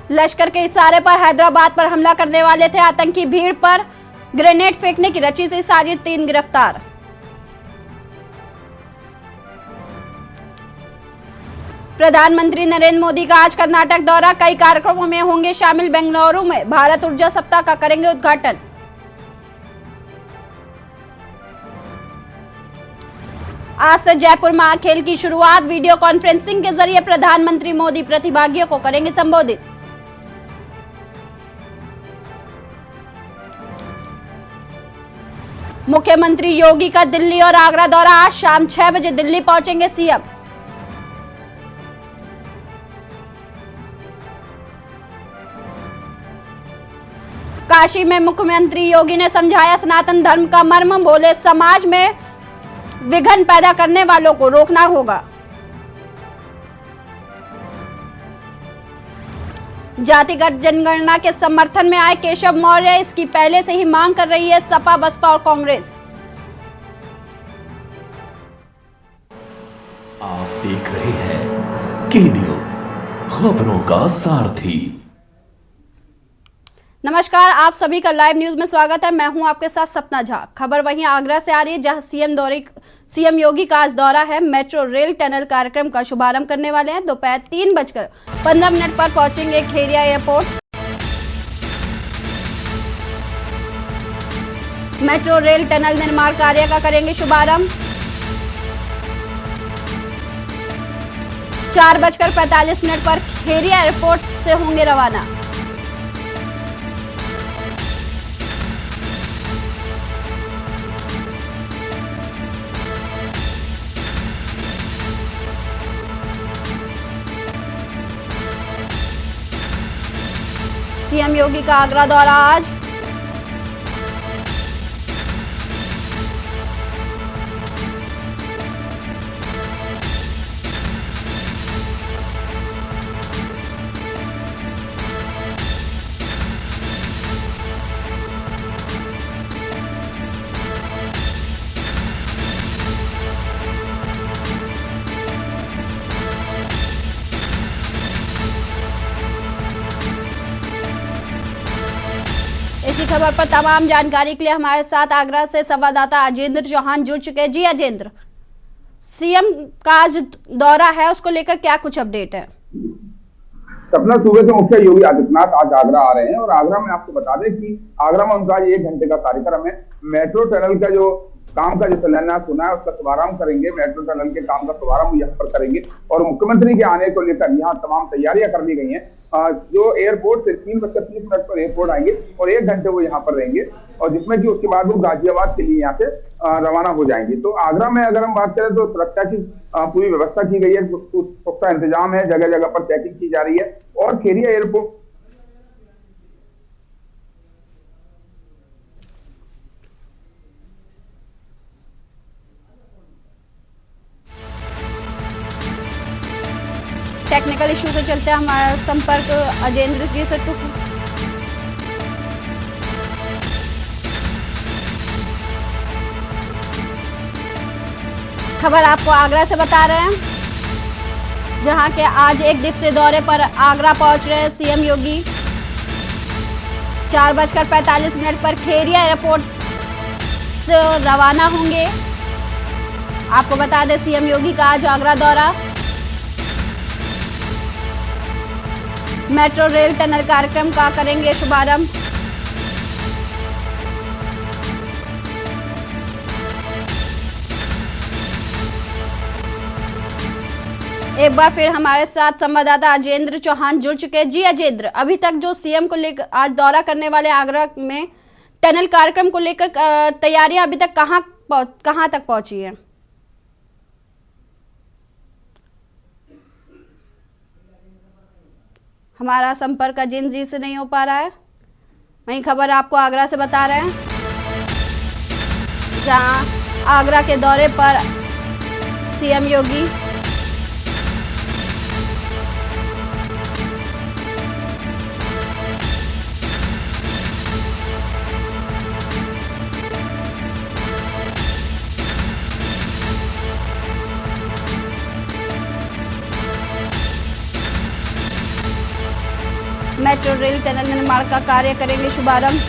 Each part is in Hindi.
लश्कर के इशारे पर हैदराबाद पर हमला करने वाले थे आतंकी, भीड़ पर ग्रेनेड फेंकने की रची थी साजिश, 3 गिरफ्तार। प्रधानमंत्री नरेंद्र मोदी का आज कर्नाटक दौरा, कई कार्यक्रमों में होंगे शामिल। बेंगलुरु में भारत ऊर्जा सप्ताह का करेंगे उद्घाटन। आज से जयपुर महाखेल की शुरुआत, वीडियो कॉन्फ्रेंसिंग के जरिए प्रधानमंत्री मोदी प्रतिभागियों को करेंगे संबोधित। मुख्यमंत्री योगी का दिल्ली और आगरा दौरा, आज शाम 6 बजे दिल्ली पहुंचेंगे सीएम। काशी में मुख्यमंत्री योगी ने समझाया सनातन धर्म का मर्म, बोले समाज में विघ्न पैदा करने वालों को रोकना होगा। जातिगत जनगणना के समर्थन में आए केशव मौर्य, इसकी पहले से ही मांग कर रही है सपा, बसपा और कांग्रेस। आप देख रहे हैं के न्यूज, खबरों का सारथी। नमस्कार, आप सभी का लाइव न्यूज में स्वागत है। मैं हूं आपके साथ सपना झा। खबर वहीं आगरा से आ रही है, जहां सीएम योगी का आज दौरा है। मेट्रो रेल टनल कार्यक्रम का शुभारंभ करने वाले हैं। दोपहर 3:15 पर पहुंचेंगे Kheria airport. Metro rail tunnel निर्माण कार्य का करेंगे शुभारंभ। 4:45 पर खेरिया एयरपोर्ट से होंगे रवाना। सीएम योगी का आगरा दौरा आज। इसी खबर पर तमाम जानकारी के लिए हमारे साथ आगरा से संवाददाता अजेंद्र चौहान जुड़ चुके हैं। जी अजेंद्र, सीएम का आज दौरा है, उसको लेकर क्या कुछ अपडेट है? सपना, सुबह से मुख्यमंत्री योगी आदित्यनाथ आज आगरा आ रहे हैं और आगरा में आपको बता दें कि आगरा में उनका 1 घंटे का कार्यक्रम है। मेट्रो टनल का जो काम का जो शिलान्यास होना है उसका शुभारंभ करेंगे। मेट्रो टनल के काम का शुभारंभ यहाँ पर करेंगे और मुख्यमंत्री के आने को लेकर यहाँ तमाम तैयारियां कर ली गई हैं। जो एयरपोर्ट से 3:30 पर एयरपोर्ट आएंगे और 1 घंटे वो यहाँ पर रहेंगे और जिसमें कि उसके बाद वो गाजियाबाद के लिए यहाँ से रवाना हो जाएंगे। तो आगरा में अगर हम बात करें तो सुरक्षा की पूरी व्यवस्था की गई है, पुख्ता इंतजाम है, जगह जगह पर चेकिंग की जा रही है और खेरिया एयरपोर्ट टेक्निकल इशू के चलते हमारा संपर्क अजेंद्र जी से टूट। खबर आपको आगरा से बता रहे हैं, जहां के आज 1 दिवसीय दौरे पर आगरा पहुंच रहे हैं सीएम योगी। 4:45 पर खेरिया एयरपोर्ट से रवाना होंगे। आपको बता दें सीएम योगी का आज आगरा दौरा। मेट्रो रेल टनल कार्यक्रम का करेंगे शुभारंभ। एक बार फिर हमारे साथ संवाददाता अजेंद्र चौहान जुड़ चुके हैं। जी अजेंद्र, अभी तक जो सीएम को लेकर आज दौरा करने वाले आगरा में टनल कार्यक्रम को लेकर तैयारियां अभी तक कहां तक पहुंची हैं? हमारा संपर्क अजेंद्र जी से नहीं हो पा रहा है। वहीं खबर आपको आगरा से बता रहे हैं, जहां आगरा के दौरे पर सीएम योगी। मेट्रो रेल टनल निर्माण का कार्य करेंगे शुभारंभ।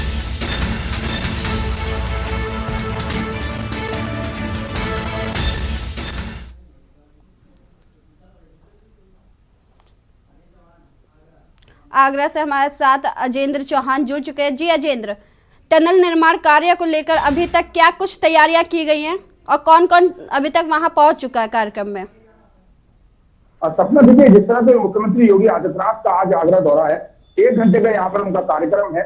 आगरा से हमारे साथ अजेंद्र चौहान जुड़ चुके हैं। जी अजेंद्र, टनल निर्माण कार्य को लेकर अभी तक क्या कुछ तैयारियां की गई हैं और कौन कौन अभी तक वहां पहुंच चुका है कार्यक्रम में? सपना, देखिए जिस तरह से मुख्यमंत्री योगी आदित्यनाथ का आज आगरा दौरा है, 1 घंटे का यहाँ पर उनका कार्यक्रम है।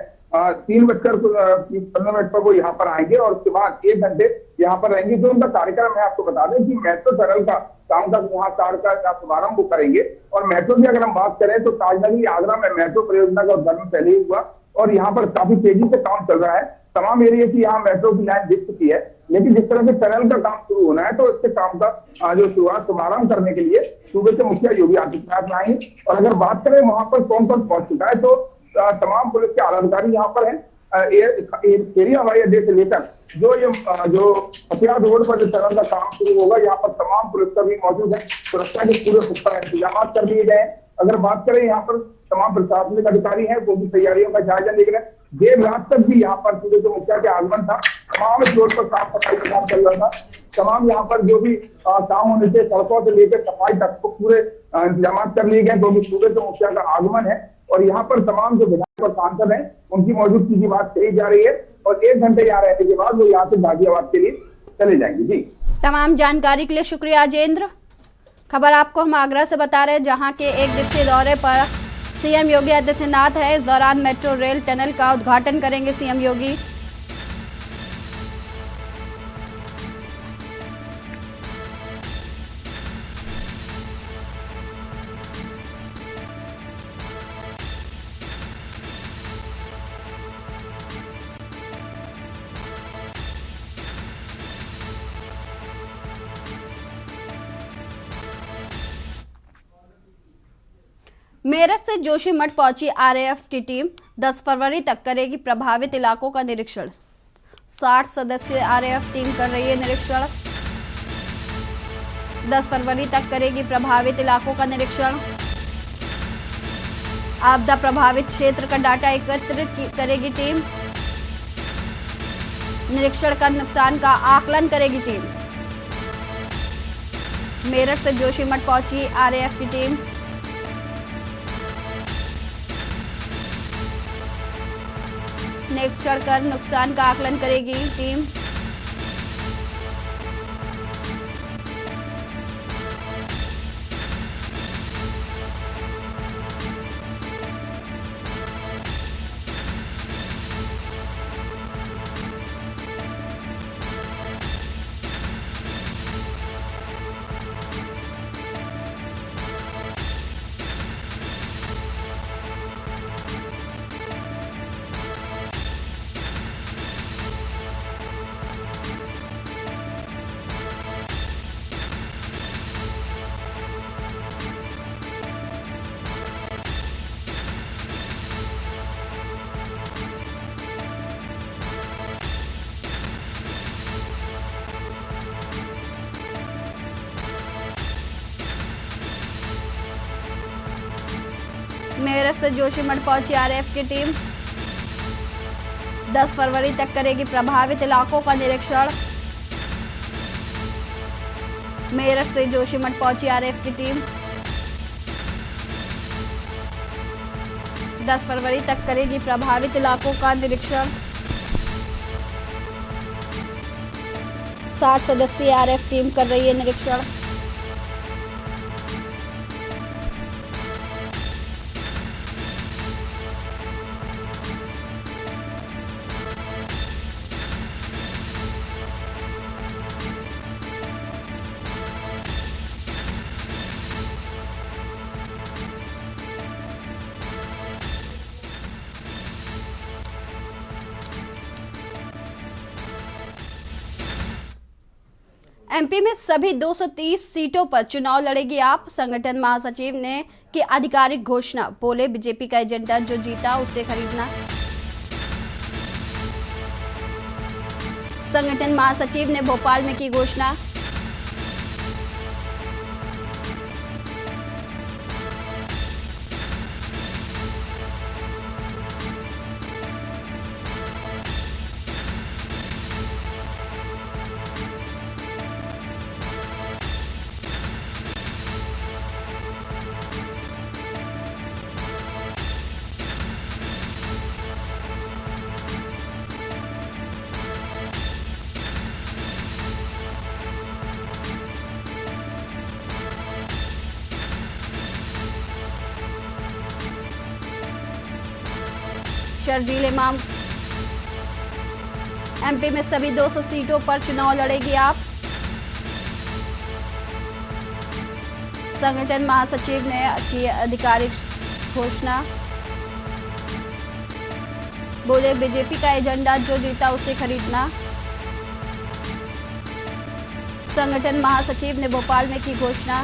3:15 पर वो यहाँ पर आएंगे और उसके बाद 1 घंटे यहाँ पर रहेंगे। जो उनका कार्यक्रम है, आपको बता दें कि मेट्रो टनल का काम का वहाँ कार्य का शुभारंभ वो करेंगे। और मेट्रो की अगर हम बात करें तो ताजनगरी आगरा में मेट्रो परियोजना का उद्घाटन पहले ही हुआ और यहाँ पर काफी तेजी से काम चल रहा है। तमाम एरिया की यहाँ मेट्रो की लाइन दिख चुकी है, लेकिन जिस तरह से टनल का काम शुरू होना है तो इसके काम का जो शुभारंभ करने के लिए सूबे के मुखिया योगी आदित्यनाथ आए। और अगर बात करें वहां पर कौन कौन पहुंच चुका है, तो तमाम पुलिस के आला अधिकारी यहाँ पर हैं। खेरी हवाई अड्डे से लेकर जो हथियार रोड पर जो टनल का काम शुरू होगा, यहाँ पर तमाम पुलिसकर्मी मौजूद है। सुरक्षा के पूरे पुख्ता इंतजाम कर दिए गए हैं। अगर बात करें यहाँ पर तमाम प्रशासनिक अधिकारी हैं, वो भी तैयारियों का जायजा ले रहे हैं। देर रात तक भी यहाँ पर सूबे के मुखिया के आगमन था, तमाम फ्लोर पर साफ सफाई का काम चल रहा था। तमाम यहाँ पर जो भी काम होने से सड़कों से लेकर सफाई तक को पूरे इंतजाम कर लिए गए, क्योंकि सूबे के मुखिया का आगमन है। और यहाँ पर तमाम जो विधायक और सांसद हैं, उनकी मौजूदगी की बात कही जा रही है। और 1 घंटे यहाँ रहने के बाद वो यहाँ से गाजियाबाद के लिए चले जाएंगे। जी, तमाम जानकारी के लिए शुक्रिया अजेंद्र। खबर आपको हम आगरा से बता रहे हैं, जहां के 1 दिवसीय दौरे पर सीएम योगी आदित्यनाथ है। इस दौरान मेट्रो रेल टनल का उद्घाटन करेंगे सीएम योगी। मेरठ से जोशीमठ पहुंची आरएएफ की टीम 10 फरवरी तक करेगी प्रभावित इलाकों का निरीक्षण। 60 सदस्यीय आरएएफ टीम कर रही है निरीक्षण। 10 फरवरी तक करेगी प्रभावित इलाकों का निरीक्षण। आपदा प्रभावित क्षेत्र का डाटा एकत्र करेगी टीम। निरीक्षण कर नुकसान का आकलन करेगी टीम। मेरठ से जोशीमठ पहुंची आरएएफ की टीम। निरीक्षण कर नुकसान का आकलन करेगी टीम। मेरठ से जोशीमठ पहुंची आरएएफ की टीम 10 फरवरी तक करेगी प्रभावित इलाकों का निरीक्षण। मेरठ से जोशीमठ पहुंची आरएएफ की टीम 10 फरवरी तक करेगी प्रभावित इलाकों का निरीक्षण। 60 सदस्यीय आरएएफ टीम कर रही है निरीक्षण। एमपी में सभी 230 सीटों पर चुनाव लड़ेगी आप। संगठन महासचिव ने की आधिकारिक घोषणा, बोले बीजेपी का एजेंडा जो जीता उसे खरीदना। संगठन महासचिव ने भोपाल में की घोषणा। शर्जील इमाम। एमपी में सभी 200 सीटों पर चुनाव लड़ेगी आप। संगठन महासचिव ने की आधिकारिक घोषणा। बोले बीजेपी का एजेंडा जो जीता उसे खरीदना। संगठन महासचिव ने भोपाल में की घोषणा।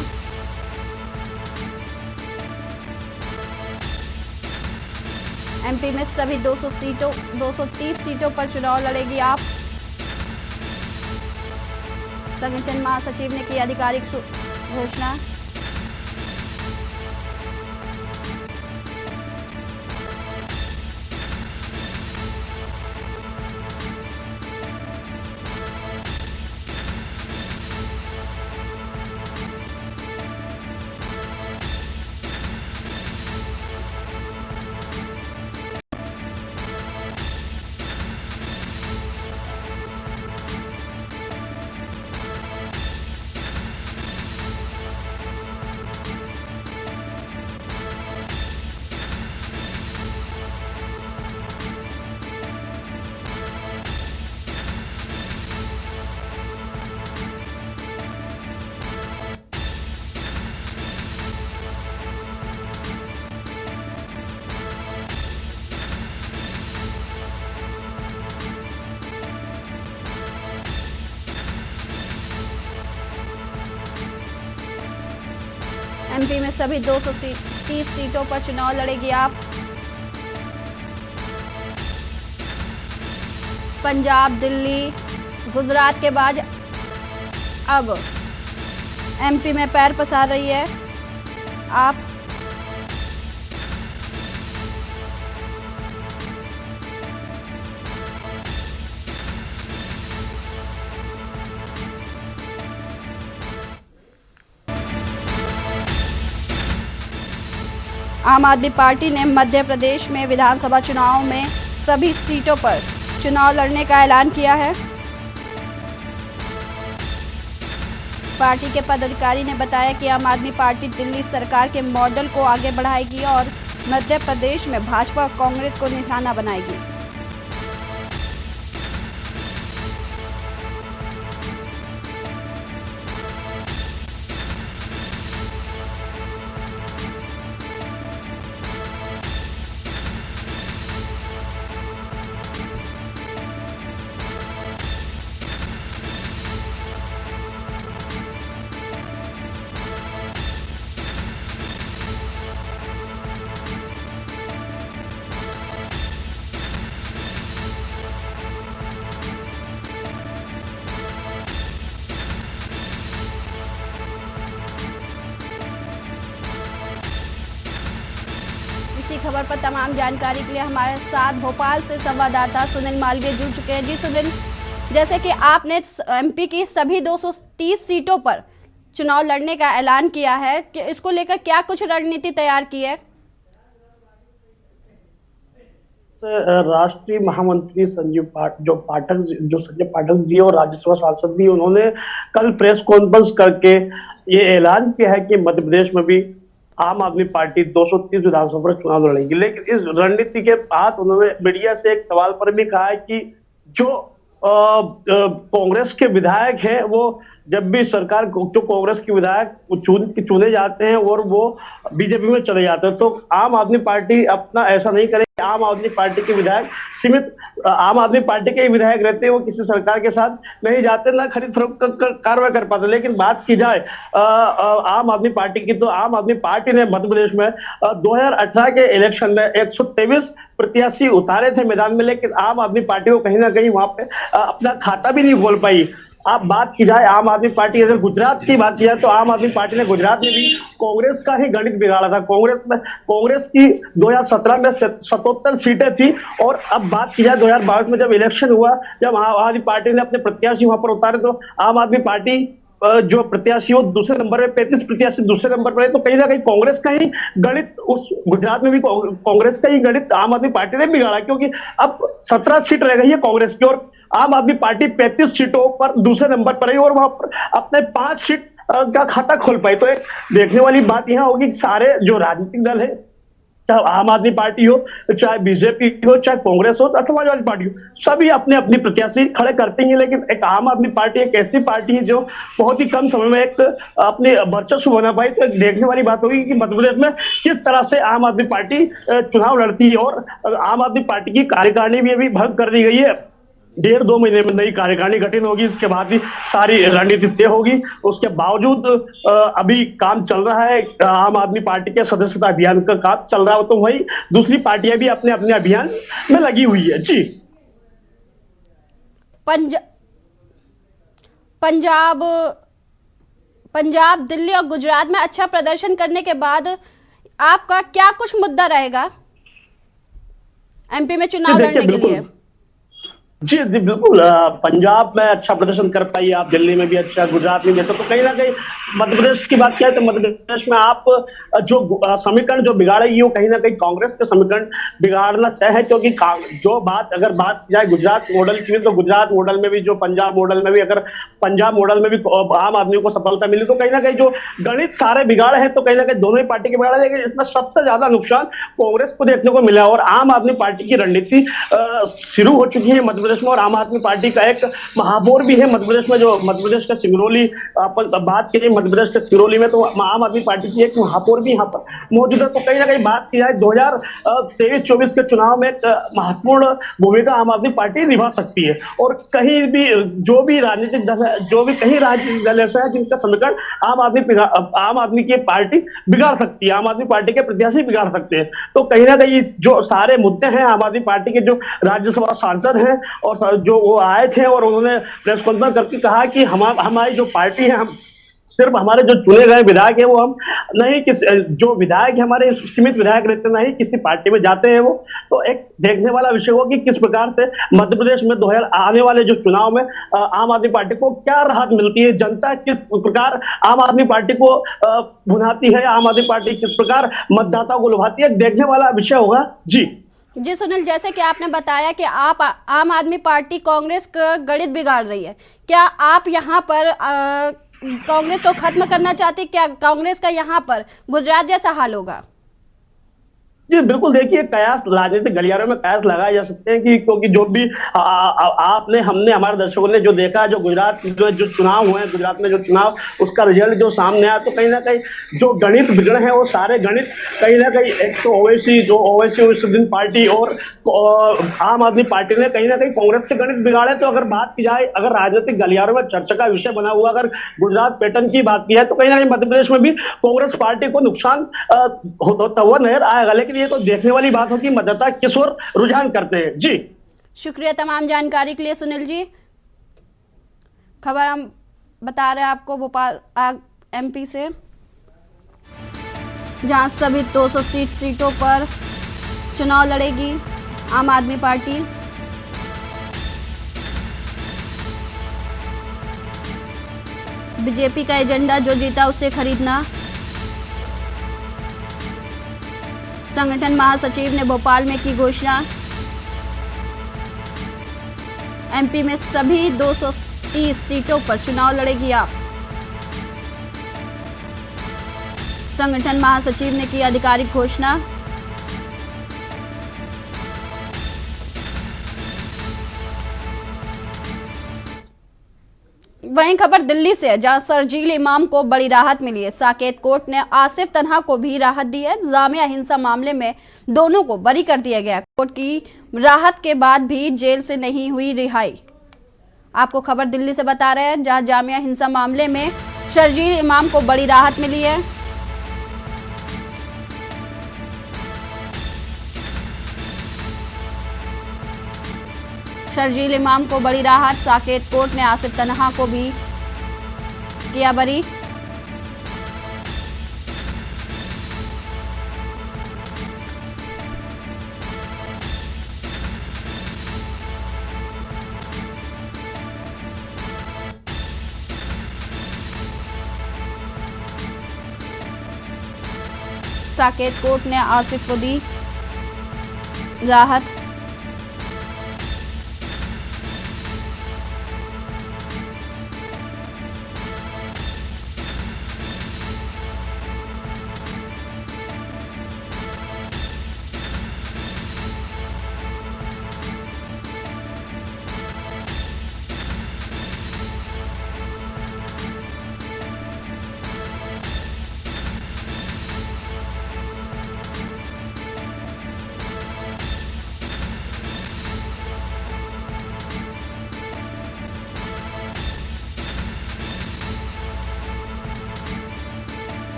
एमपी में सभी 230 सीटों पर चुनाव लड़ेगी आप। संगठन महासचिव ने की आधिकारिक घोषणा। एमपी में सभी 230 सीटों पर चुनाव लड़ेगी आप। पंजाब, दिल्ली, गुजरात के बाद अब एमपी में पैर पसार रही है आप। आम आदमी पार्टी ने मध्य प्रदेश में विधानसभा चुनाव में सभी सीटों पर चुनाव लड़ने का ऐलान किया है। पार्टी के पदाधिकारी ने बताया कि आम आदमी पार्टी दिल्ली सरकार के मॉडल को आगे बढ़ाएगी और मध्य प्रदेश में भाजपा और कांग्रेस को निशाना बनाएगी। इसी खबर पर तमाम जानकारी के लिए हमारे साथ भोपाल से संवाददाता सुनील मालवीय जुड़ चुके हैं। जी सुनील, जैसे कि आपने एमपी की सभी 230 सीटों पर चुनाव लड़ने का ऐलान किया है, कि इसको लेकर क्या कुछ रणनीति तैयार की है? राष्ट्रीय महामंत्री संजय पाठक जी और राज्यसभा सांसद भी, उन्होंने कल प्रेस कॉन्फ्रेंस करके ये ऐलान किया है कि मध्य प्रदेश में भी आम आदमी पार्टी 230 विधानसभा पर चुनाव लड़ेगी। लेकिन इस रणनीति के बाद उन्होंने मीडिया से एक सवाल पर भी कहा है कि जो कांग्रेस के विधायक हैं, वो जब भी सरकार जो कांग्रेस के विधायक चुने जाते हैं और वो बीजेपी में चले जाते हैं, तो आम आदमी पार्टी अपना ऐसा नहीं करेगी। आम आदमी पार्टी के विधायक सीमित आम आदमी पार्टी के विधायक रहते हैं, वो किसी सरकार के साथ नहीं जाते, ना खरीद फरोख्त कार्रवाई कर पाते। लेकिन बात की जाए आम आदमी पार्टी की, तो आम आदमी पार्टी ने मध्य प्रदेश में 2018 के इलेक्शन में 123 प्रत्याशी उतारे थे मैदान में, लेकिन आम आदमी पार्टी को कहीं ना कहीं वहां पे अपना खाता भी नहीं खोल पाई। आप बात की जाए आम आदमी पार्टी, अगर गुजरात की बात की जाए तो आम आदमी पार्टी ने गुजरात में भी कांग्रेस का ही गणित बिगाड़ा था। कांग्रेस की 2017 में 77 सीटें थी, और अब बात की जाए 2022 में जब इलेक्शन हुआ, जब आम आदमी पार्टी ने अपने प्रत्याशी वहां पर उतारे, तो आम आदमी पार्टी जो प्रत्याशी हो दूसरे नंबर पे, 35 प्रत्याशी दूसरे नंबर पर है। तो कहीं ना कहीं कांग्रेस का ही गणित, उस गुजरात में भी कांग्रेस का ही गणित आम आदमी पार्टी ने बिगाड़ा, क्योंकि अब 17 सीट रह गई है कांग्रेस की, और आम आदमी पार्टी 35 सीटों पर दूसरे नंबर पर है, और वहां पर अपने 5 सीट का खाता खोल पाई। तो एक देखने वाली बात यहां होगी कि सारे जो राजनीतिक दल है चाहे आम आदमी पार्टी हो, चाहे बीजेपी हो, चाहे कांग्रेस हो, चाहे समाजवादी पार्टी हो, सभी अपने अपनी प्रत्याशी खड़े करते हैं। लेकिन एक आम आदमी पार्टी एक ऐसी पार्टी है जो बहुत ही कम समय में एक अपने वर्चस्व बना पाई। तो देखने वाली बात होगी कि मध्य प्रदेश में किस तरह से आम आदमी पार्टी चुनाव लड़ती है। और आम आदमी पार्टी की कार्यकारिणी भी अभी भंग कर दी गई है। 1.5-2 महीने में नई कार्यकारिणी गठन होगी, इसके बाद ही सारी रणनीति तय होगी। उसके बावजूद अभी काम चल रहा है, आम आदमी पार्टी के सदस्यता अभियान का काम चल रहा हो, तो वही दूसरी पार्टियां भी अपने अपने अभियान में लगी हुई है। जी, पंजाब, दिल्ली और गुजरात में अच्छा प्रदर्शन करने के बाद आपका क्या कुछ मुद्दा रहेगा एमपी में चुनाव लड़ने के लिए? जी जी बिल्कुल, पंजाब में अच्छा प्रदर्शन कर पाइए आप, दिल्ली में भी अच्छा, गुजरात में भी अच्छा, तो कहीं ना कहीं मध्य प्रदेश की बात किया तो मध्य प्रदेश में आप जो समीकरण जो बिगाड़ेगी वो कहीं ना कहीं कांग्रेस के समीकरण बिगाड़ना तय है। क्योंकि जो अगर बात की जाए गुजरात मॉडल की, तो गुजरात मॉडल में भी जो पंजाब मॉडल में भी, अगर पंजाब मॉडल में भी आम आदमी को सफलता मिली तो कहीं ना कहीं जो गणित सारे बिगाड़े हैं तो कहीं ना कहीं दोनों ही पार्टी के बिगाड़े। लेकिन इसमें सबसे ज्यादा नुकसान कांग्रेस को देखने को मिला और आम आदमी पार्टी की रणनीति शुरू हो चुकी है मध्य प्रदेश में। और आम आदमी पार्टी का एक महापौर भी है मध्य प्रदेश में, जो मध्य प्रदेश का सिंगरौली, बात करिए मध्य प्रदेश के सिंगरौली में, तो आम आदमी पार्टी की एक महापौर भी यहाँ पर मौजूद है। तो कहीं ना कहीं बात की जाए 2023-24 के चुनाव में एक महत्वपूर्ण भूमिका आम आदमी पार्टी निभा सकती है। और कहीं भी जो भी राजनीतिक दल है, जो भी कहीं राजनीतिक दल ऐसा है जिनका समीकरण आम आदमी की पार्टी बिगाड़ सकती है, आम आदमी पार्टी के प्रत्याशी बिगाड़ सकते हैं। तो कहीं ना कहीं जो सारे मुद्दे हैं, आम आदमी पार्टी के जो राज्यसभा सांसद हैं और जो वो आए थे और उन्होंने प्रेस कॉन्फ्रेंस करके कहा कि हमारी जो पार्टी है, हम सिर्फ हमारे जो चुने गए विधायक है वो हम नहीं, जो विधायक हमारे सीमित विधायक रहते नहीं किसी पार्टी में जाते हैं वो। तो एक देखने वाला विषय हो कि किस प्रकार से मध्य प्रदेश में 2000 आने वाले जो चुनाव में आम आदमी पार्टी को क्या राहत मिलती है, जनता किस प्रकार आम आदमी पार्टी को भुनाती है, आम आदमी पार्टी किस प्रकार मतदाताओं को लुभाती है, देखने वाला विषय होगा। जी सुनील, जैसे कि आपने बताया कि आप आम आदमी पार्टी कांग्रेस का गणित बिगाड़ रही है, क्या आप यहाँ पर कांग्रेस को खत्म करना चाहते? क्या कांग्रेस का यहाँ पर गुजरात जैसा हाल होगा? जी बिल्कुल, देखिए कयास राजनीतिक गलियारों में कयास लगाए जा सकते हैं कि क्योंकि जो भी हमने हमारे दर्शकों ने जो देखा, जो गुजरात जो चुनाव हुए, गुजरात में जो चुनाव उसका रिजल्ट जो सामने आया, तो कहीं ना कहीं जो गणित बिगड़े हैं वो सारे गणित कहीं ना कहीं, एक तो ओवैसी पार्टी और आम आदमी पार्टी ने कहीं ना कहीं कांग्रेस के गणित बिगाड़े। तो अगर बात की जाए, अगर राजनीतिक गलियारों में चर्चा का विषय बना हुआ अगर गुजरात पैटर्न की बात की है, तो कहीं ना कहीं मध्य प्रदेश में भी कांग्रेस पार्टी को नुकसान होता हुआ नजर आएगा। लेकिन ये तो देखने वाली बात हो कि मतदाता किस ओर रुझान करते हैं। जी शुक्रिया तमाम जानकारी के लिए सुनील जी। खबर हम बता रहे हैं आपको भोपाल एमपी से, जहां सभी 200 सीटों पर चुनाव लड़ेगी आम आदमी पार्टी। बीजेपी का एजेंडा जो जीता उसे खरीदना। संगठन महासचिव ने भोपाल में की घोषणा, एमपी में सभी 230 सीटों पर चुनाव लड़ेगी आप। संगठन महासचिव ने की आधिकारिक घोषणा। वहीं खबर दिल्ली से है, जहां शर्जील इमाम को बड़ी राहत मिली है। साकेत कोर्ट ने आसिफ तन्हा को भी राहत दी है। जामिया हिंसा मामले में दोनों को बरी कर दिया गया। कोर्ट की राहत के बाद भी जेल से नहीं हुई रिहाई। आपको खबर दिल्ली से बता रहे हैं, जहां जामिया हिंसा मामले में शर्जील इमाम को बड़ी राहत मिली है। शर्जील इमाम को बड़ी राहत। साकेत कोर्ट ने आसिफ तन्हा को भी किया बरी। साकेत कोर्ट ने आसिफ को दी राहत।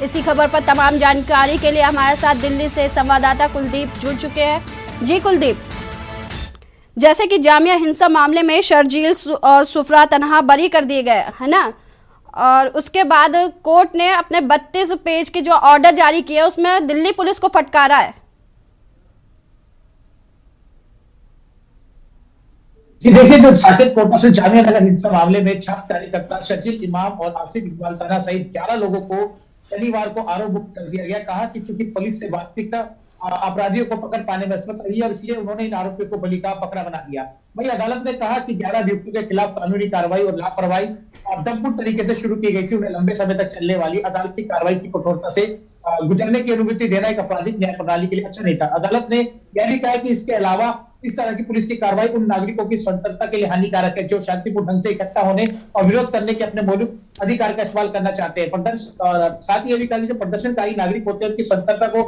इसी खबर पर तमाम जानकारी के लिए हमारे साथ दिल्ली से संवाददाता कुलदीप जुड़ चुके हैं। जी कुलदीप, जैसे कि जामिया हिंसा मामले में शर्जील और सुफरा तनहा बरी कर दिए गए है ना, और उसके बाद कोर्ट ने अपने 32 पेज के जो ऑर्डर जारी किए उसमें दिल्ली पुलिस को फटकारा है। जी देखिए, जो साकेत कोर्ट में जामिया नगर हिंसा मामले में छाप कार्यकर्ता शर्जील इमाम और आसिफ इकबाल ताना सहित 11 लोगों को शनिवार को आरोप मुक्त कर दिया गया। कहा कि चूंकि पुलिस से वास्तविकता अपराधियों को पकड़ पाने में असमर्थ रही है और इसलिए उन्होंने इन आरोपियों को बलि का बकरा बना दिया। वहीं अदालत ने कहा कि 11 अभियुक्तों के खिलाफ कानूनी कार्रवाई और लापरवाही दमपूर्ण तरीके से शुरू की गई थी। उन्हें लंबे समय तक चलने वाली अदालती कार्रवाई की कठोरता से गुजरने की अनुमति देना एक आपराधिक न्याय प्रणाली के लिए अच्छा नहीं था। अदालत ने यह भी कहा कि इसके अलावा इस तरह की पुलिस की कार्रवाई उन नागरिकों की स्वतंत्रता के लिए हानिकारक है जो शांतिपूर्ण ढंग से इकट्ठा होने और विरोध करने के अपने मौलिक अधिकार का इस्तेमाल करना चाहते हैं। साथ ही यह भी कहा कि जो प्रदर्शनकारी नागरिक होते हैं उनकी स्वतंत्रता को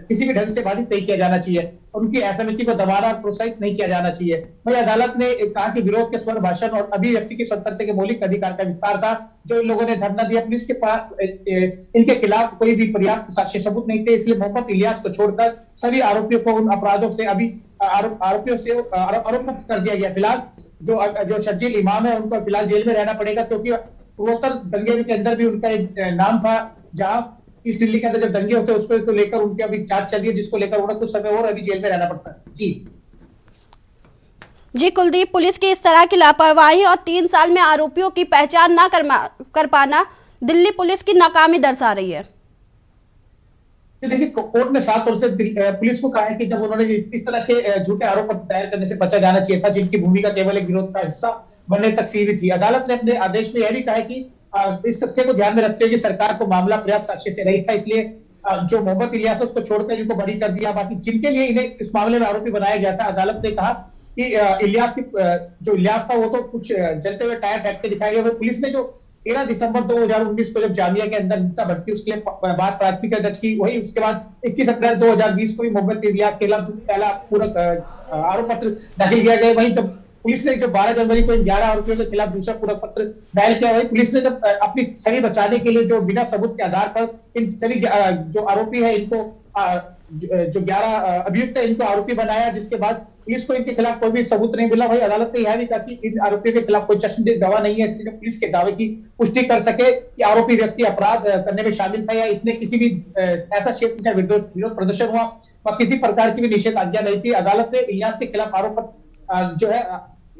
किसी भी ढंग से बाधित नहीं किया जाना चाहिए, उनकी असहमति को दबाना और प्रोत्साहित नहीं किया जाना चाहिए। वही अदालत ने कहा कि विरोध के स्वर, भाषण और अभिव्यक्ति की स्वतंत्रता के मौलिक अधिकार का विस्तार था। जो इन लोगों ने धरना दिया, पुलिस के पास इनके खिलाफ कोई भी पर्याप्त साक्ष्य सबूत नहीं थे, इसलिए मोहम्मद इलियास को छोड़कर सभी आरोपियों को उन अपराधों से आरोपियों से आरोप मुक्त कर दिया गया। फिलहाल जो शर्जील इमाम है उनको फिलहाल जेल में रहना पड़ेगा, क्योंकि पूर्वोत्तर दंगे के अंदर भी उनका एक नाम था, जहां इस दिल्ली के अंदर जब दंगे होते हैं उसको लेकर उनकी अभी जांच चल रही है, जिसको लेकर उन्हें कुछ समय और अभी जेल में रहना पड़ता है। जी कुलदीप, पुलिस की इस तरह की लापरवाही और 3 साल में आरोपियों की पहचान ना कर पाना दिल्ली पुलिस की नाकामी दर्शा रही है। देखिए, कोर्ट ने 7 वर्ष से पुलिस को कहा है कि जब उन्होंने इस तरह के झूठे आरोप दायर करने से बचा जाना चाहिए था, जिनकी भूमिका केवल एक विरोध का हिस्सा बनने तक सीमित थी। अदालत ने अपने आदेश में यह भी कहा है कि इस तथ्य को ध्यान में रखते हुए सरकार को मामला पर्याप्त साक्ष्य से रहित था, इसलिए जो मोहम्मद इलियास उसको छोड़कर इनको बरी कर दिया। बाकी जिनके लिए इन्हें इस मामले में आरोपी बनाया गया था, अदालत ने कहा कि इलियास था वो तो कुछ जलते हुए टायर फेंक के दिखाया गया। पुलिस ने जो 13 दिसंबर 2019 को जब जामिया के अंदर हिंसा भड़की उसके लिए बाद प्राथमिकता दर्ज की, वही उसके बाद 21 अप्रैल 2020 को मोहम्मद इलियास के खिलाफ पहला पूरक आरोप पत्र दाखिल किया गया। वहीं जब पुलिस ने जो 12 जनवरी को इन 11 आरोपियों के खिलाफ दूसरा पूरक पत्र दायर किया, वही पुलिस ने जब अपनी छवि बचाने के लिए जो बिना सबूत के आधार पर इन सभी जो आरोपी है इनको जो 11 अभियुक्त है इनको आरोपी बनाया, जिसके बाद पुलिस को इनके खिलाफ कोई भी सबूत नहीं मिला। वही अदालत ने यह भी कहा कि इन आरोपियों के खिलाफ कोई चश्मदीद गवाह नहीं है, इसलिए पुलिस के दावे की पुष्टि कर सके कि आरोपी व्यक्ति अपराध करने में शामिल था या इसने किसी भी ऐसा क्षेत्र में विरोध प्रदर्शन हुआ व किसी प्रकार की भी निषेध आज्ञा नहीं थी। अदालत ने इलियास के खिलाफ आरोप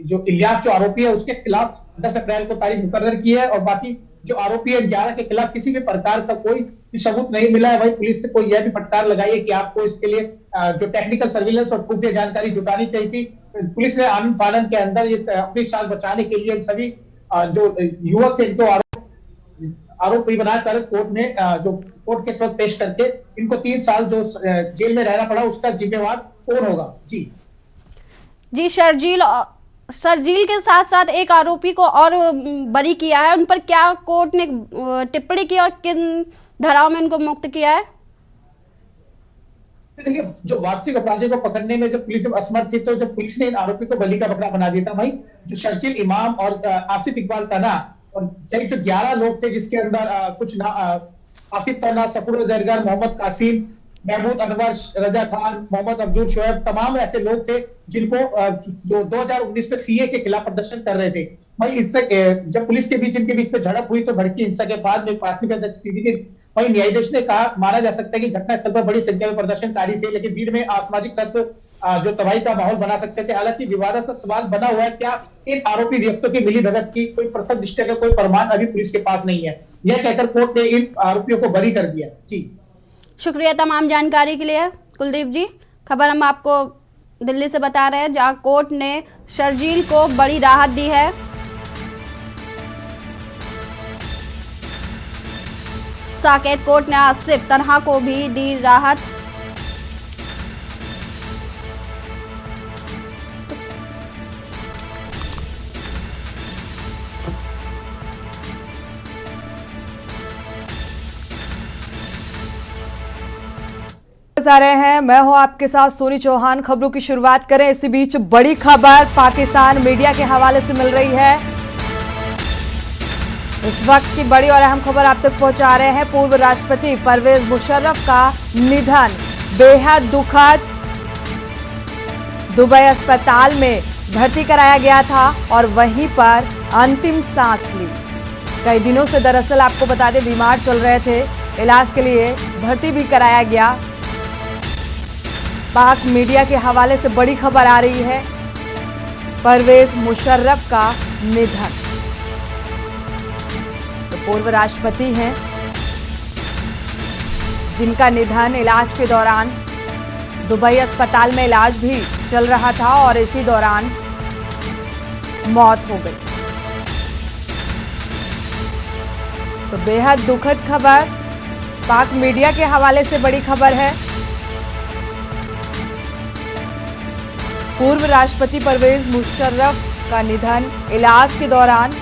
जो इलियास जो आरोपी है उसके खिलाफ 10 अप्रैल को तारीख मुकर्रर की है, और बाकी जो आरोपी है 11 के खिलाफ किसी भी प्रकार का कोई भी सबूत नहीं मिला है। वही पुलिस ने कोई यह भी फटकार लगाई है कि आपको इसके लिए जो टेक्निकल सर्विलेंस और खुफिया जानकारी जुटानी चाहिए थी। पुलिस ने आनंद फानन के अंदर ये अपनी जान बचाने के लिए सभी जो युवक थे इनको आरोपी बनाकर कोर्ट ने जो कोर्ट के तरफ पेश करके इनको 3 साल जो जेल में रहना पड़ा, उसका जिम्मेवार कौन होगा। जी शर्जील के साथ साथ एक आरोपी को और बरी किया है, उन पर क्या कोर्ट ने टिप्पणी की और किन धाराओं में उनको मुक्त किया है? देखिए, जो वास्तविक अपराधियों को पकड़ने में जो पुलिस असमर्थ थी, तो जो पुलिस ने इन आरोपी को बलि का बकरा बना दिया था। वही जो शर्जील इमाम और आसिफ इकबाल ताना और जो 11 लोग थे, जिसके अंदर कुछ आसिफ ताना, सफूर दरगार, मोहम्मद कासिम, महमूद अनवर, रजा खान, मोहम्मद अब्दुल शोएब, तमाम ऐसे लोग थे जिनको जो 2019 में सीए के खिलाफ प्रदर्शन कर रहे थे। वही इससे जब पुलिस के बीच इनके बीच में झड़प हुई तो भड़की हिंसा के बाद में प्राथमिकता दर्ज की गई। वही न्यायाधीश ने कहा, माना जा सकता है कि घटनास्थल पर बड़ी संख्या में प्रदर्शनकारी थे, लेकिन भीड़ में असामाजिक तत्व जो तबाही का माहौल बना सकते थे। हालांकि विवादास्पद सवाल बना हुआ है, क्या इन आरोपी व्यक्तियों की मिली भगत की कोई प्रथम दृष्टया का कोई प्रमाण अभी पुलिस के पास नहीं है। यह कहकर कोर्ट ने इन आरोपियों को बरी कर दिया। जी शुक्रिया तमाम जानकारी के लिए कुलदीप जी। खबर हम आपको दिल्ली से बता रहे हैं, जहां कोर्ट ने शर्जील को बड़ी राहत दी है। साकेत कोर्ट ने आसिफ तनहा को भी दी राहत। आ रहे हैं, मैं हूं आपके साथ सोनी चौहान। खबरों की शुरुआत करें। इसी बीच बड़ी खबर पाकिस्तान मीडिया के हवाले से मिल रही है। इस वक्त की बड़ी और अहम खबर आप तक पहुंचा रहे हैं। पूर्व राष्ट्रपति परवेज मुशर्रफ का निधन बेहद दुखद। दुबई अस्पताल में भर्ती कराया गया था और वहीं पर अंतिम सांस ली। कई दिनों से दरअसल आपको बता दें बीमार चल रहे थे, इलाज के लिए भर्ती भी कराया गया। पाक मीडिया के हवाले से बड़ी खबर आ रही है, परवेज मुशर्रफ का निधन। तो पूर्व राष्ट्रपति हैं जिनका निधन इलाज के दौरान, दुबई अस्पताल में इलाज भी चल रहा था और इसी दौरान मौत हो गई। तो बेहद दुखद खबर पाक मीडिया के हवाले से बड़ी खबर है। पूर्व राष्ट्रपति परवेज मुशर्रफ का निधन इलाज के दौरान,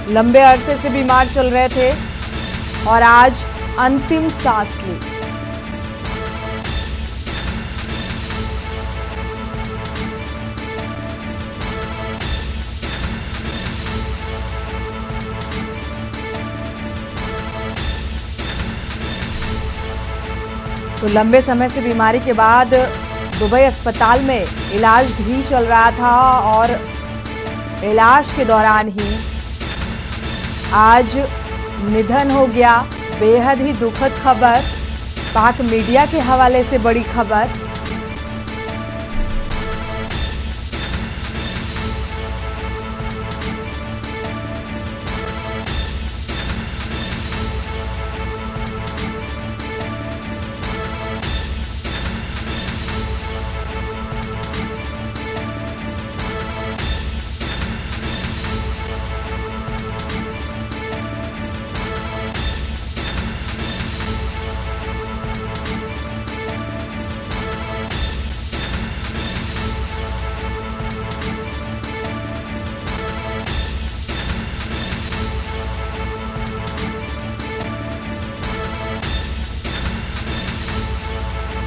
लंबे अरसे से बीमार चल रहे थे और आज अंतिम सांस ली। तो लंबे समय से बीमारी के बाद दुबई अस्पताल में इलाज भी चल रहा था और इलाज के दौरान ही आज निधन हो गया। बेहद ही दुखद खबर, पाक मीडिया के हवाले से बड़ी खबर।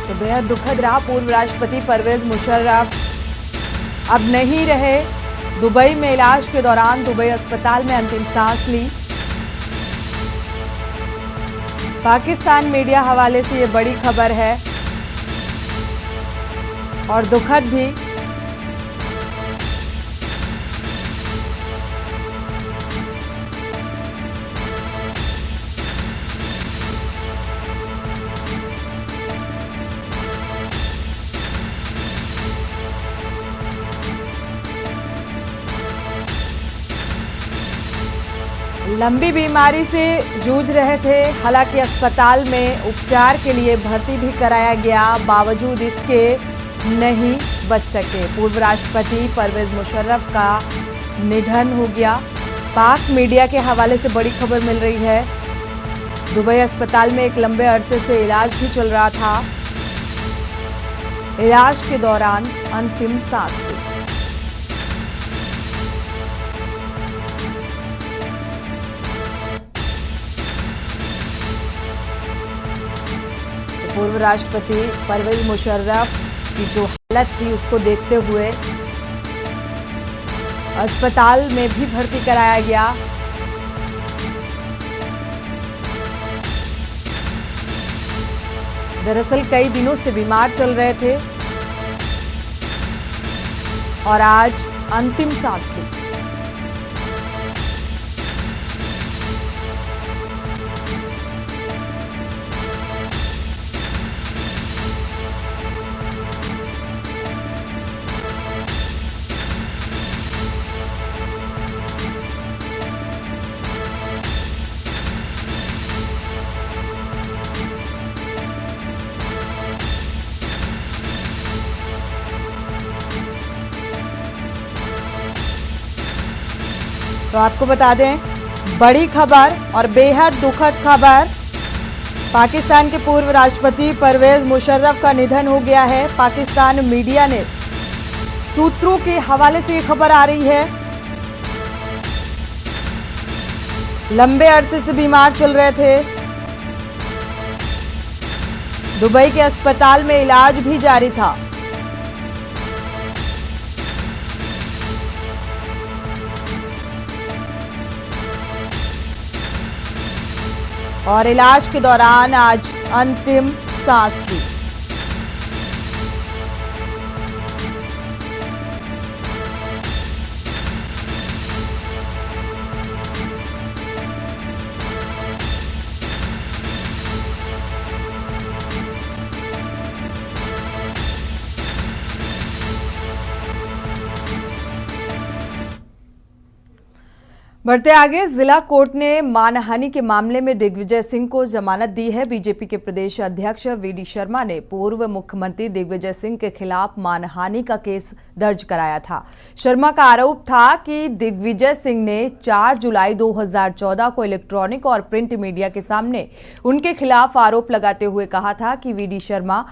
तो बेहद दुखद रहा। पूर्व राष्ट्रपति परवेज मुशर्रफ अब नहीं रहे। दुबई में इलाज के दौरान दुबई अस्पताल में अंतिम सांस ली। पाकिस्तान मीडिया हवाले से ये बड़ी खबर है और दुखद भी। लंबी बीमारी से जूझ रहे थे, हालांकि अस्पताल में उपचार के लिए भर्ती भी कराया गया, बावजूद इसके नहीं बच सके। पूर्व राष्ट्रपति परवेज मुशर्रफ का निधन हो गया। पाक मीडिया के हवाले से बड़ी खबर मिल रही है। दुबई अस्पताल में एक लंबे अरसे से इलाज भी चल रहा था। इलाज के दौरान अंतिम सांस ली। पूर्व राष्ट्रपति परवेज मुशर्रफ की जो हालत थी उसको देखते हुए अस्पताल में भी भर्ती कराया गया। दरअसल कई दिनों से बीमार चल रहे थे और आज अंतिम सांस ली। तो आपको बता दें बड़ी खबर और बेहद दुखद खबर, पाकिस्तान के पूर्व राष्ट्रपति परवेज मुशर्रफ का निधन हो गया है। पाकिस्तान मीडिया ने सूत्रों के हवाले से ये खबर आ रही है। लंबे अरसे से बीमार चल रहे थे, दुबई के अस्पताल में इलाज भी जारी था। और इलाज के दौरान आज अंतिम सांस ली। बढ़ते आगे, जिला कोर्ट ने मानहानि के मामले में दिग्विजय सिंह को जमानत दी है। बीजेपी के प्रदेश अध्यक्ष वीडी शर्मा ने पूर्व मुख्यमंत्री दिग्विजय सिंह के खिलाफ मानहानि का केस दर्ज कराया था। शर्मा का आरोप था कि दिग्विजय सिंह ने 4 जुलाई 2014 को इलेक्ट्रॉनिक और प्रिंट मीडिया के सामने उनके खिलाफ आरोप लगाते हुए कहा था कि वीडी शर्मा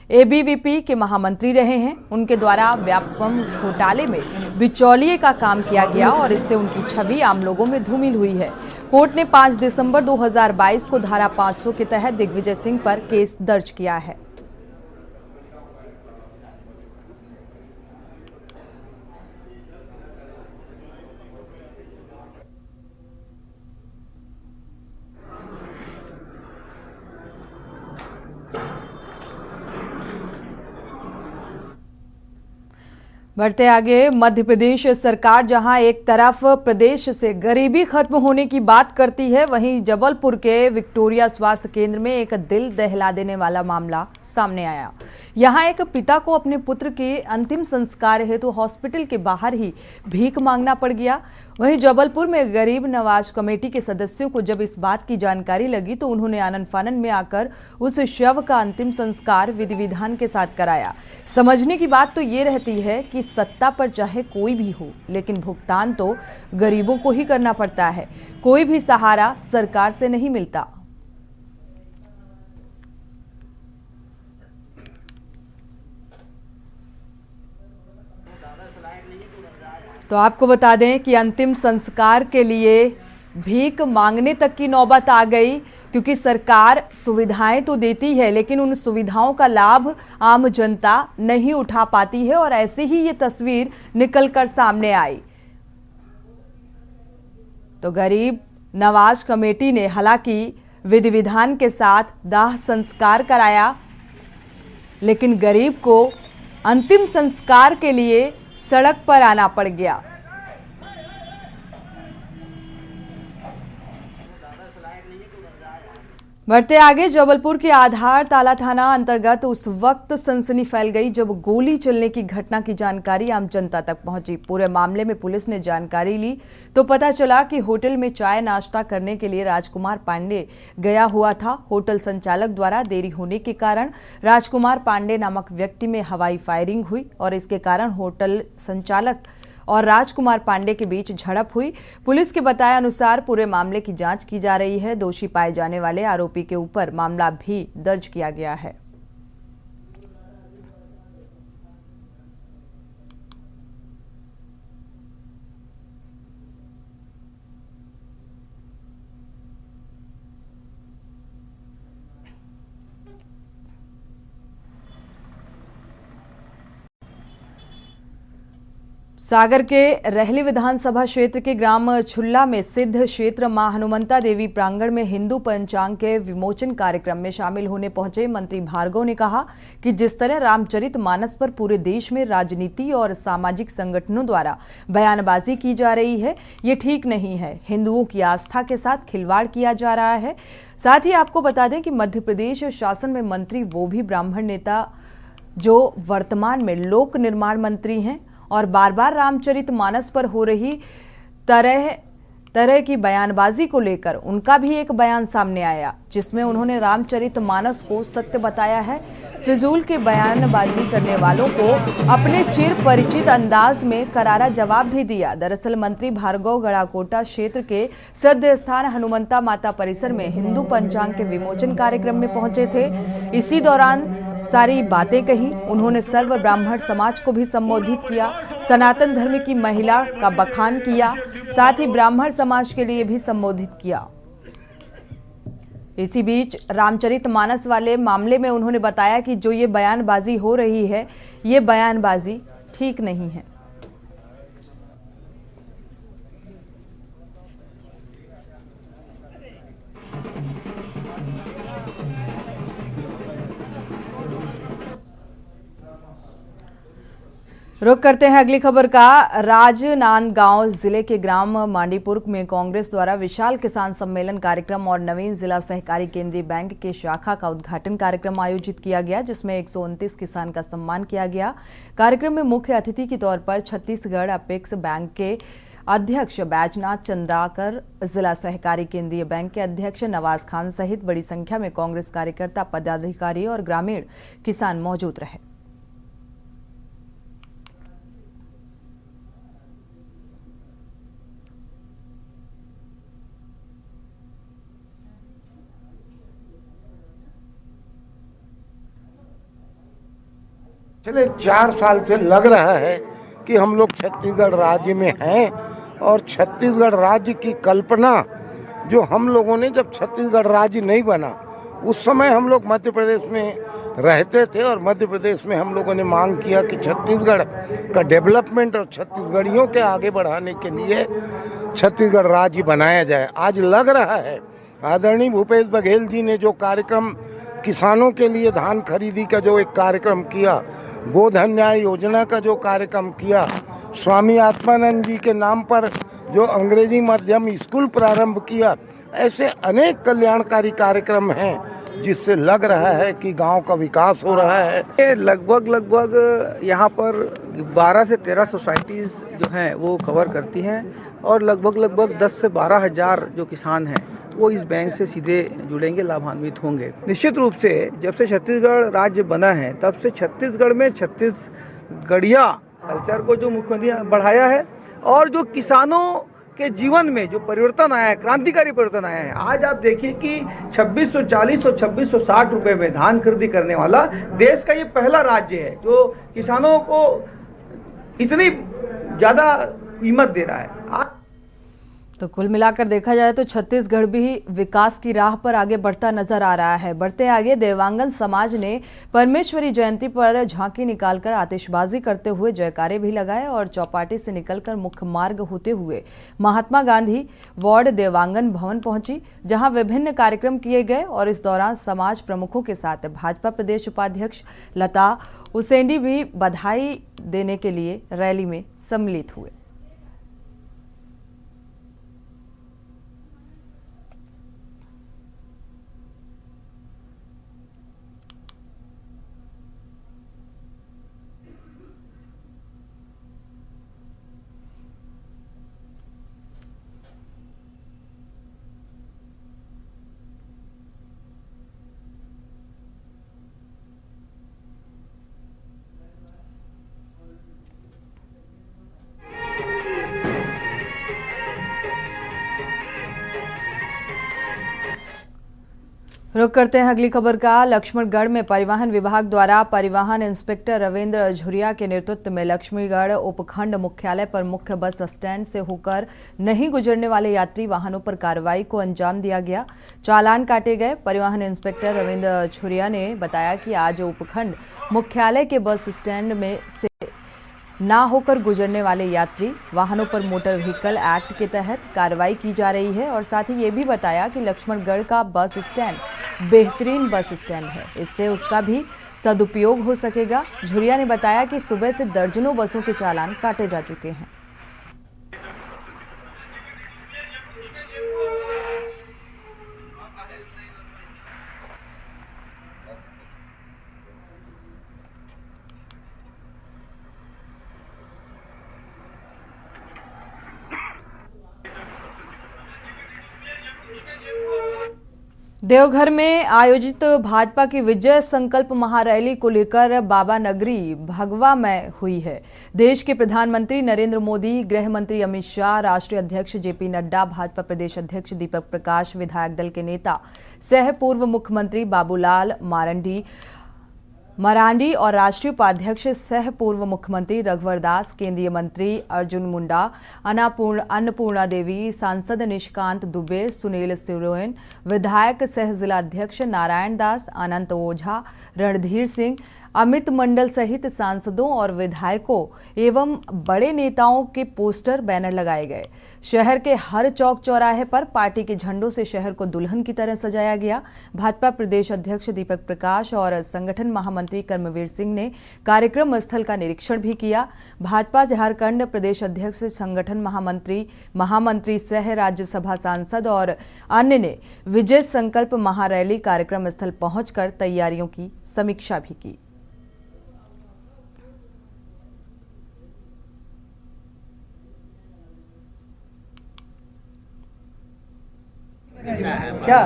एबीवीपी के महामंत्री रहे हैं। उनके द्वारा व्यापम घोटाले में बिचौलिए का काम किया गया और इससे उनकी छवि आम लोगों में धूमिल हुई है। कोर्ट ने 5 दिसंबर 2022 को धारा 500 के तहत दिग्विजय सिंह पर केस दर्ज किया है। बढ़ते आगे, मध्य प्रदेश सरकार जहां एक तरफ प्रदेश से गरीबी खत्म होने की बात करती है, वहीं जबलपुर के विक्टोरिया स्वास्थ्य केंद्र में एक दिल दहला देने वाला मामला सामने आया। यहां एक पिता को अपने पुत्र के अंतिम संस्कार हेतु हॉस्पिटल के बाहर ही भीख मांगना पड़ गया। वहीं जबलपुर में गरीब नवाज कमेटी के सदस्यों को जब इस बात की जानकारी लगी तो उन्होंने आनन फानन में आकर उस शव का अंतिम संस्कार विधि विधान के साथ कराया। समझने की बात तो ये रहती है कि सत्ता पर चाहे कोई भी हो, लेकिन भुगतान तो गरीबों को ही करना पड़ता है। कोई भी सहारा सरकार से नहीं मिलता। तो आपको बता दें कि अंतिम संस्कार के लिए भीख मांगने तक की नौबत आ गई, क्योंकि सरकार सुविधाएं तो देती है लेकिन उन सुविधाओं का लाभ आम जनता नहीं उठा पाती है और ऐसे ही ये तस्वीर निकलकर सामने आई। तो गरीब नवाज कमेटी ने हालांकि विधि विधान के साथ दाह संस्कार कराया, लेकिन गरीब को अंतिम संस्कार के लिए सड़क पर आना पड़ गया। बढ़ते आगे, जबलपुर के आधार ताला थाना अंतर्गत उस वक्त सनसनी फैल गई जब गोली चलने की घटना की जानकारी आम जनता तक पहुंची। पूरे मामले में पुलिस ने जानकारी ली तो पता चला कि होटल में चाय नाश्ता करने के लिए राजकुमार पांडे गया हुआ था। होटल संचालक द्वारा देरी होने के कारण राजकुमार पांडे नामक व्यक्ति में हवाई फायरिंग हुई और इसके कारण होटल संचालक और राजकुमार पांडे के बीच झड़प हुई। पुलिस के बताए अनुसार पूरे मामले की जांच की जा रही है। दोषी पाए जाने वाले आरोपी के ऊपर मामला भी दर्ज किया गया है। सागर के रहली विधानसभा क्षेत्र के ग्राम छुल्ला में सिद्ध क्षेत्र मां हनुमंता देवी प्रांगण में हिंदू पंचांग के विमोचन कार्यक्रम में शामिल होने पहुंचे मंत्री भार्गव ने कहा कि जिस तरह रामचरितमानस पर पूरे देश में राजनीति और सामाजिक संगठनों द्वारा बयानबाजी की जा रही है, ये ठीक नहीं है। हिंदुओं की आस्था के साथ खिलवाड़ किया जा रहा है। साथ ही आपको बता दें कि मध्य प्रदेश शासन में मंत्री वो भी ब्राह्मण नेता जो वर्तमान में लोक निर्माण मंत्री हैं और बार बार रामचरितमानस पर हो रही तरह की बयानबाजी को लेकर उनका भी एक बयान सामने आया, जिसमें उन्होंने रामचरितमानस को सत्य बताया है। फिजूल के बयानबाजी करने वालों को अपने चिर परिचित अंदाज में करारा जवाब भी दिया। दरअसल मंत्री भार्गव गड़ाकोटा क्षेत्र के सिद्ध स्थान हनुमंता माता परिसर में हिंदू पंचांग के विमोचन कार्यक्रम में पहुंचे थे। इसी दौरान सारी बातें कही। उन्होंने सर्व ब्राह्मण समाज को भी संबोधित किया, सनातन धर्म की महिला का बखान किया, साथ ही ब्राह्मण समाज के लिए भी संबोधित किया। इसी बीच रामचरितमानस वाले मामले में उन्होंने बताया कि जो ये बयानबाजी हो रही है, ये बयानबाजी ठीक नहीं है। रुक करते हैं अगली खबर का। राजनांदगांव जिले के ग्राम मांडीपुर में कांग्रेस द्वारा विशाल किसान सम्मेलन कार्यक्रम और नवीन जिला सहकारी केंद्रीय बैंक के शाखा का उद्घाटन कार्यक्रम आयोजित किया गया, जिसमें 129 किसान का सम्मान किया गया। कार्यक्रम में मुख्य अतिथि के तौर पर छत्तीसगढ़ अपेक्स बैंक के अध्यक्ष बैजनाथ चंद्राकर, जिला सहकारी केंद्रीय बैंक के अध्यक्ष नवाज खान सहित बड़ी संख्या में कांग्रेस कार्यकर्ता, पदाधिकारी और ग्रामीण किसान मौजूद रहे। पिछले 4 साल से लग रहा है कि हम लोग छत्तीसगढ़ राज्य में हैं और छत्तीसगढ़ राज्य की कल्पना जो हम लोगों ने, जब छत्तीसगढ़ राज्य नहीं बना उस समय हम लोग मध्य प्रदेश में रहते थे और मध्य प्रदेश में हम लोगों ने मांग किया कि छत्तीसगढ़ का डेवलपमेंट और छत्तीसगढ़ियों के आगे बढ़ाने के लिए छत्तीसगढ़ राज्य बनाया जाए। आज लग रहा है आदरणीय भूपेश बघेल जी ने जो कार्यक्रम किसानों के लिए धान खरीदी का जो एक कार्यक्रम किया, गोधन न्याय योजना का जो कार्यक्रम किया, स्वामी आत्मानंद जी के नाम पर जो अंग्रेजी माध्यम स्कूल प्रारंभ किया, ऐसे अनेक कल्याणकारी कार्यक्रम हैं जिससे लग रहा है कि गांव का विकास हो रहा है। ये लगभग यहाँ पर 12 से 13 सोसाइटीज़ जो हैं वो कवर करती हैं और लगभग 10 से 12 हज़ार जो किसान हैं वो इस बैंक से सीधे जुड़ेंगे, लाभान्वित होंगे। निश्चित रूप से जब से छत्तीसगढ़ राज्य बना है तब से छत्तीसगढ़ में छत्तीसगढ़िया कल्चर को जो मुख्यमंत्री बढ़ाया है और जो किसानों के जीवन में जो परिवर्तन आया है, क्रांतिकारी परिवर्तन आया है। आज आप देखिए कि 2640 और 2660 रुपए में धान खरीदी करने वाला देश का ये पहला राज्य है जो किसानों को इतनी ज़्यादा कीमत दे रहा है। तो कुल मिलाकर देखा जाए तो छत्तीसगढ़ भी विकास की राह पर आगे बढ़ता नजर आ रहा है। बढ़ते आगे, देवांगन समाज ने परमेश्वरी जयंती पर झांकी निकालकर आतिशबाजी करते हुए जयकारे भी लगाए और चौपाटी से निकलकर मुख्य मार्ग होते हुए महात्मा गांधी वार्ड देवांगन भवन पहुंची, जहां विभिन्न कार्यक्रम किए गए और इस दौरान समाज प्रमुखों के साथ भाजपा प्रदेश उपाध्यक्ष लता उसेंडी भी बधाई देने के लिए रैली में सम्मिलित हुए। रुक करते हैं अगली खबर का। लक्ष्मणगढ़ में परिवहन विभाग द्वारा परिवहन इंस्पेक्टर रविंद्र झुरिया के नेतृत्व में लक्ष्मणगढ़ उपखंड मुख्यालय पर मुख्य बस स्टैंड से होकर नहीं गुजरने वाले यात्री वाहनों पर कार्रवाई को अंजाम दिया गया, चालान काटे गए। परिवहन इंस्पेक्टर रविंद्र झुरिया ने बताया कि आज उपखंड मुख्यालय के बस स्टैंड में से ना होकर गुजरने वाले यात्री वाहनों पर मोटर व्हीकल एक्ट के तहत कार्रवाई की जा रही है और साथ ही ये भी बताया कि लक्ष्मणगढ़ का बस स्टैंड बेहतरीन बस स्टैंड है, इससे उसका भी सदुपयोग हो सकेगा। झुरिया ने बताया कि सुबह से दर्जनों बसों के चालान काटे जा चुके हैं। देवघर में आयोजित भाजपा की विजय संकल्प महारैली को लेकर बाबा नगरी भगवा में हुई है। देश के प्रधानमंत्री नरेंद्र मोदी, गृह मंत्री अमित शाह, राष्ट्रीय अध्यक्ष जेपी नड्डा, भाजपा प्रदेश अध्यक्ष दीपक प्रकाश, विधायक दल के नेता सह पूर्व मुख्यमंत्री बाबूलाल मरांडी और राष्ट्रीय उपाध्यक्ष सह पूर्व मुख्यमंत्री रघुवर दास, केंद्रीय मंत्री अर्जुन मुंडा, अन्नपूर्णा देवी, सांसद निशिकांत दुबे, सुनील सोरेन, विधायक सह जिलाध्यक्ष नारायण दास, अनंत ओझा, रणधीर सिंह, अमित मंडल सहित सांसदों और विधायकों एवं बड़े नेताओं के पोस्टर बैनर लगाए गए। शहर के हर चौक चौराहे पर पार्टी के झंडों से शहर को दुल्हन की तरह सजाया गया। भाजपा प्रदेश अध्यक्ष दीपक प्रकाश और संगठन महामंत्री कर्मवीर सिंह ने कार्यक्रम स्थल का निरीक्षण भी किया। भाजपा झारखंड प्रदेश अध्यक्ष, संगठन महामंत्री सह राज्यसभा सांसद और अन्य ने विजय संकल्प महारैली कार्यक्रम स्थल पहुंचकर तैयारियों की समीक्षा भी की। क्या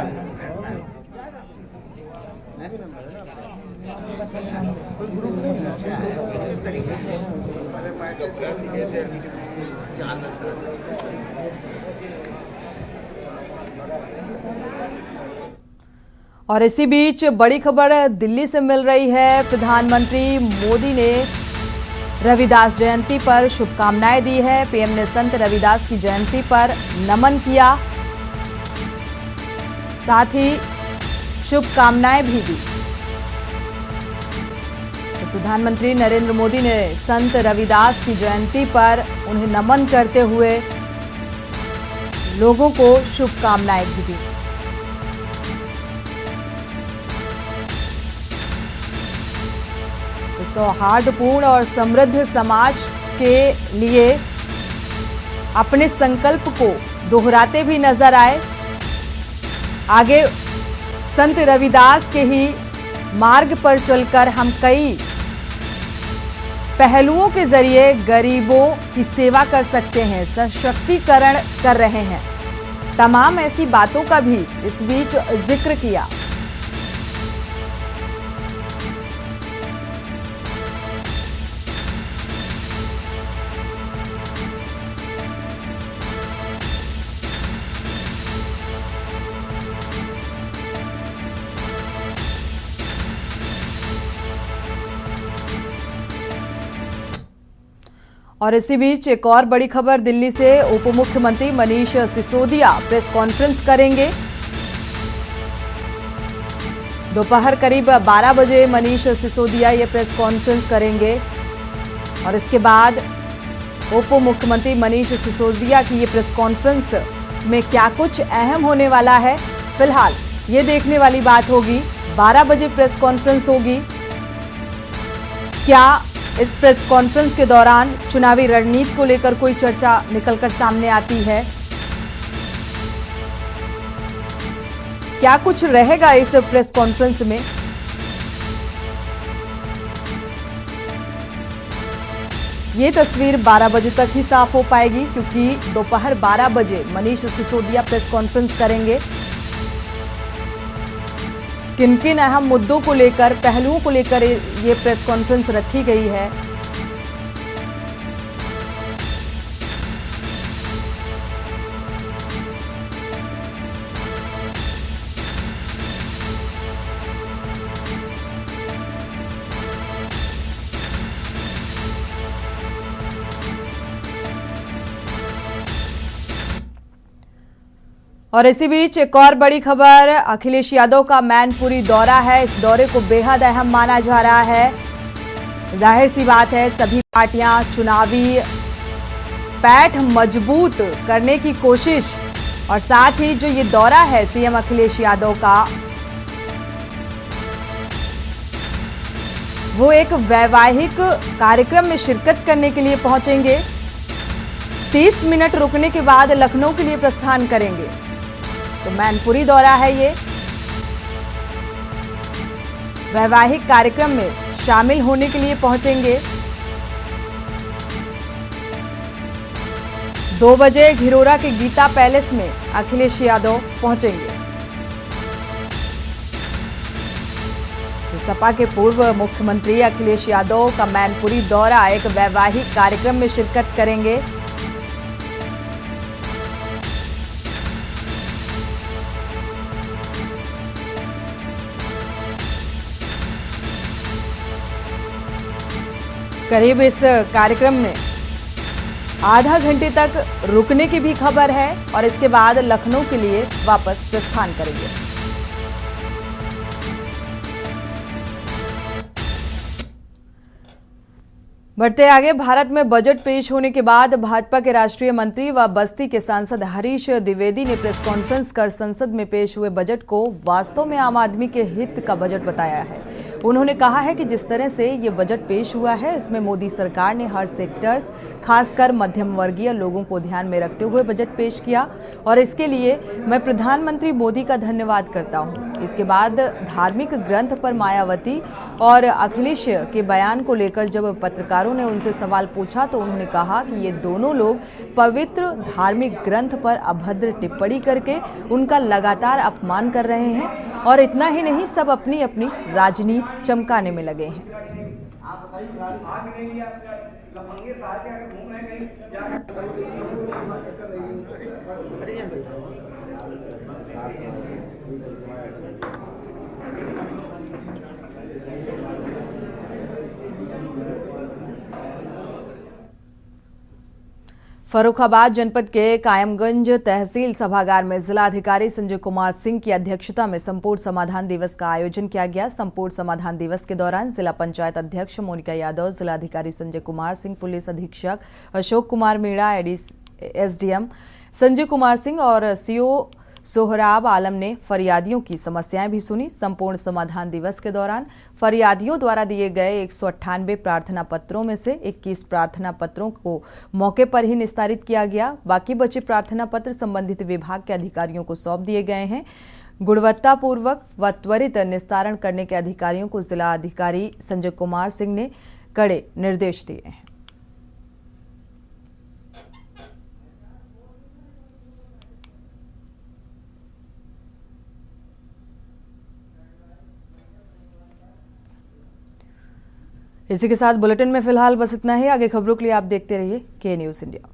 और इसी बीच बड़ी खबर दिल्ली से मिल रही है। प्रधानमंत्री मोदी ने रविदास जयंती पर शुभकामनाएं दी है। पीएम ने संत रविदास की जयंती पर नमन किया, साथ ही शुभकामनाएं भी दी। तो प्रधानमंत्री नरेंद्र मोदी ने संत रविदास की जयंती पर उन्हें नमन करते हुए लोगों को शुभकामनाएं भी दी। सौहार्दपूर्ण और समृद्ध समाज के लिए अपने संकल्प को दोहराते भी नजर आए। आगे संत रविदास के ही मार्ग पर चलकर हम कई पहलुओं के जरिए गरीबों की सेवा कर सकते हैं, सशक्तिकरण कर रहे हैं। तमाम ऐसी बातों का भी इस बीच जिक्र किया। और इसी बीच एक और बड़ी खबर दिल्ली से। उप मुख्यमंत्री मनीष सिसोदिया प्रेस कॉन्फ्रेंस करेंगे। दोपहर करीब 12 बजे मनीष सिसोदिया ये प्रेस कॉन्फ्रेंस करेंगे और इसके बाद उप मुख्यमंत्री मनीष सिसोदिया की ये प्रेस कॉन्फ्रेंस में क्या कुछ अहम होने वाला है, फिलहाल ये देखने वाली बात होगी। 12 बजे प्रेस कॉन्फ्रेंस होगी। क्या इस प्रेस कॉन्फ्रेंस के दौरान चुनावी रणनीति को लेकर कोई चर्चा निकलकर सामने आती है? क्या कुछ रहेगा इस प्रेस कॉन्फ्रेंस में? ये तस्वीर 12 बजे तक ही साफ हो पाएगी, क्योंकि दोपहर 12 बजे मनीष सिसोदिया प्रेस कॉन्फ्रेंस करेंगे। किन किन अहम मुद्दों को लेकर, पहलुओं को लेकर ये प्रेस कॉन्फ्रेंस रखी गई है, और इसी बीच एक और बड़ी खबर, अखिलेश यादव का मैनपुरी दौरा है। इस दौरे को बेहद अहम माना जा रहा है। जाहिर सी बात है, सभी पार्टियां चुनावी पैठ मजबूत करने की कोशिश, और साथ ही जो ये दौरा है सीएम अखिलेश यादव का, वो एक वैवाहिक कार्यक्रम में शिरकत करने के लिए पहुंचेंगे। 30 मिनट रुकने के बाद लखनऊ के लिए प्रस्थान करेंगे। तो मैनपुरी दौरा है ये। वैवाहिक कार्यक्रम में शामिल होने के लिए पहुंचेंगे। 2 बजे घिरोरा के गीता पैलेस में अखिलेश यादव पहुंचेंगे। तो सपा के पूर्व मुख्यमंत्री अखिलेश यादव का मैनपुरी दौरा, एक वैवाहिक कार्यक्रम में शिरकत करेंगे। करीब इस कार्यक्रम में आधा घंटे तक रुकने की भी खबर है और इसके बाद लखनऊ के लिए वापस प्रस्थान करेंगे। बढ़ते आगे, भारत में बजट पेश होने के बाद भाजपा के राष्ट्रीय मंत्री व बस्ती के सांसद हरीश द्विवेदी ने प्रेस कॉन्फ्रेंस कर संसद में पेश हुए बजट को वास्तव में आम आदमी के हित का बजट बताया है। उन्होंने कहा है कि जिस तरह से ये बजट पेश हुआ है, इसमें मोदी सरकार ने हर सेक्टर्स, खासकर मध्यम वर्गीय लोगों को ध्यान में रखते हुए बजट पेश किया और इसके लिए मैं प्रधानमंत्री मोदी का धन्यवाद करता हूं। इसके बाद धार्मिक ग्रंथ पर मायावती और अखिलेश के बयान को लेकर जब पत्रकारों ने उनसे सवाल पूछा तो उन्होंने कहा कि ये दोनों लोग पवित्र धार्मिक ग्रंथ पर अभद्र टिप्पणी करके उनका लगातार अपमान कर रहे हैं और इतना ही नहीं, सब अपनी अपनी राजनीति चमकाने में लगे हैं। फर्रुखाबाद जनपद के कायमगंज तहसील सभागार में जिलाधिकारी संजय कुमार सिंह की अध्यक्षता में संपूर्ण समाधान दिवस का आयोजन किया गया। संपूर्ण समाधान दिवस के दौरान जिला पंचायत अध्यक्ष मोनिका यादव, जिलाधिकारी संजय कुमार सिंह, पुलिस अधीक्षक अशोक कुमार मीणा, एसडीएम संजय कुमार सिंह और सीओ सोहराब आलम ने फरियादियों की समस्याएं भी सुनी। संपूर्ण समाधान दिवस के दौरान फरियादियों द्वारा दिए गए 198 प्रार्थना पत्रों में से 21 प्रार्थना पत्रों को मौके पर ही निस्तारित किया गया। बाकी बचे प्रार्थना पत्र संबंधित विभाग के अधिकारियों को सौंप दिए गए हैं। गुणवत्तापूर्वक व त्वरित निस्तारण करने के अधिकारियों को जिला अधिकारी संजय कुमार सिंह ने कड़े निर्देश दिए हैं। इसी के साथ बुलेटिन में फिलहाल बस इतना ही। आगे खबरों के लिए आप देखते रहिए के न्यूज़ इंडिया।